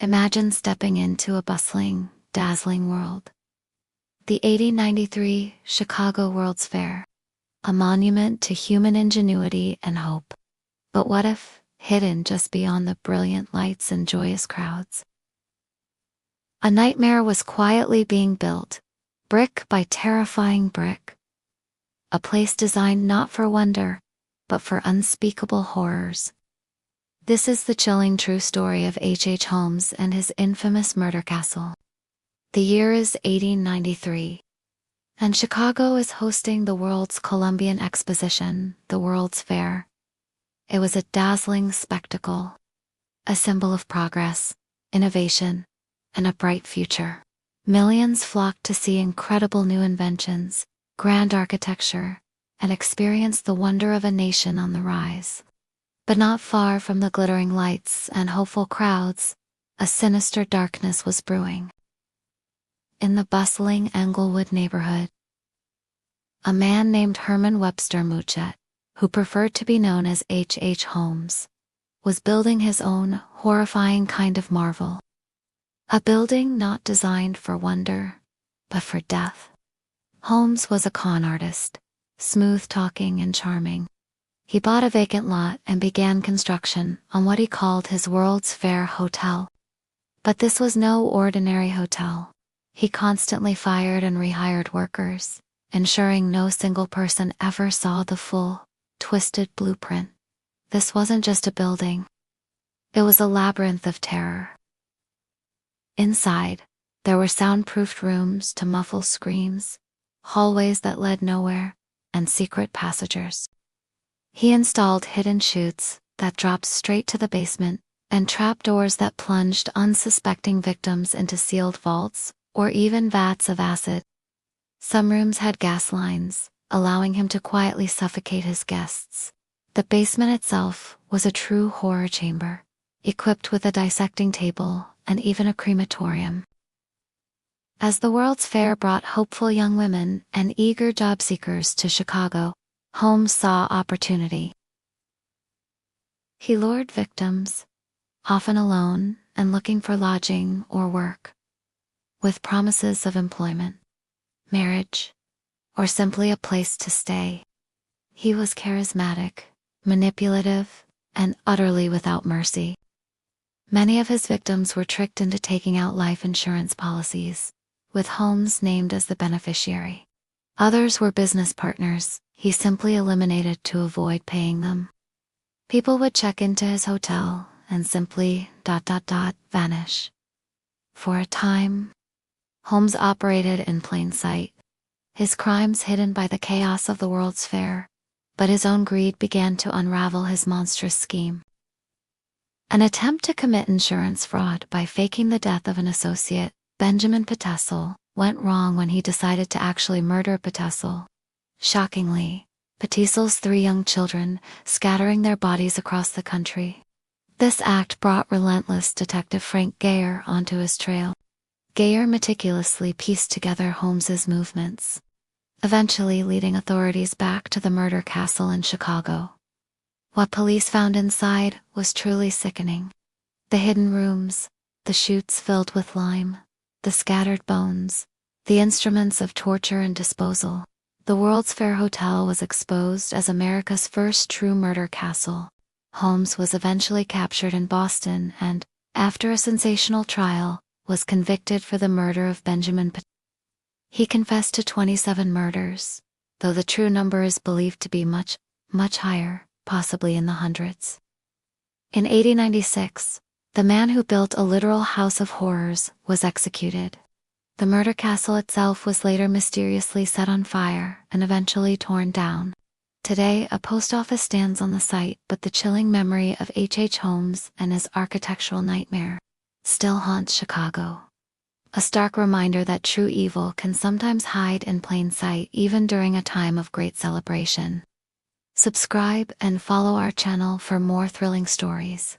Imagine stepping into a bustling, dazzling world. The 1893 Chicago World's Fair, a monument to human ingenuity and hope. But what if, hidden just beyond the brilliant lights and joyous crowds, a nightmare was quietly being built, brick by terrifying brick? A place designed not for wonder, but for unspeakable horrors. This is the chilling true story of H. Holmes and his infamous murder castle. The year is 1893, and Chicago is hosting the world's Columbian Exposition, the World's Fair. It was a dazzling spectacle, a symbol of progress, innovation, and a bright future. Millions flocked to see incredible new inventions, grand architecture, and experience the wonder of a nation on the rise. But not far from the glittering lights and hopeful crowds, a sinister darkness was brewing. In the bustling Englewood neighborhood, a man named Herman Webster Mouchet, who preferred to be known as H. Holmes, was building his own horrifying kind of marvel. A building not designed for wonder, but for death. Holmes was a con artist, smooth-talking and charming. He bought a vacant lot and began construction on what he called his World's Fair Hotel. But this was no ordinary hotel. He constantly fired and rehired workers, ensuring no single person ever saw the full, twisted blueprint. This wasn't just a building. It was a labyrinth of terror. Inside, there were soundproofed rooms to muffle screams, hallways that led nowhere, and secret passages. He installed hidden chutes that dropped straight to the basement, and trapdoors that plunged unsuspecting victims into sealed vaults, or even vats of acid. Some rooms had gas lines, allowing him to quietly suffocate his guests. The basement itself was a true horror chamber, equipped with a dissecting table and even a crematorium. As the World's Fair brought hopeful young women and eager job seekers to Chicago, Holmes saw opportunity. He lured victims, often alone and looking for lodging or work, with promises of employment, marriage, or simply a place to stay. He was charismatic, manipulative, and utterly without mercy. Many of his victims were tricked into taking out life insurance policies, with Holmes named as the beneficiary. Others were business partners he simply eliminated to avoid paying them. People would check into his hotel and simply vanish. For a time, Holmes operated in plain sight, his crimes hidden by the chaos of the World's Fair, but his own greed began to unravel his monstrous scheme. An attempt to commit insurance fraud by faking the death of an associate, Benjamin Patessel, went wrong when he decided to actually murder Patessel. Shockingly, Patessel's 3 young children, scattering their bodies across the country. This act brought relentless Detective Frank Geyer onto his trail. Geyer meticulously pieced together Holmes's movements, eventually leading authorities back to the murder castle in Chicago. What police found inside was truly sickening. The hidden rooms, the chutes filled with lime, the scattered bones, the instruments of torture and disposal. The World's Fair Hotel was exposed as America's first true murder castle. Holmes was eventually captured in Boston and, after a sensational trial, was convicted for the murder of Benjamin Patessel. He confessed to 27 murders, though the true number is believed to be much, much higher, possibly in the hundreds. In 1896, the man who built a literal house of horrors was executed. The murder castle itself was later mysteriously set on fire and eventually torn down. Today, a post office stands on the site, but the chilling memory of H. Holmes and his architectural nightmare still haunts Chicago. A stark reminder that true evil can sometimes hide in plain sight even during a time of great celebration. Subscribe and follow our channel for more thrilling stories.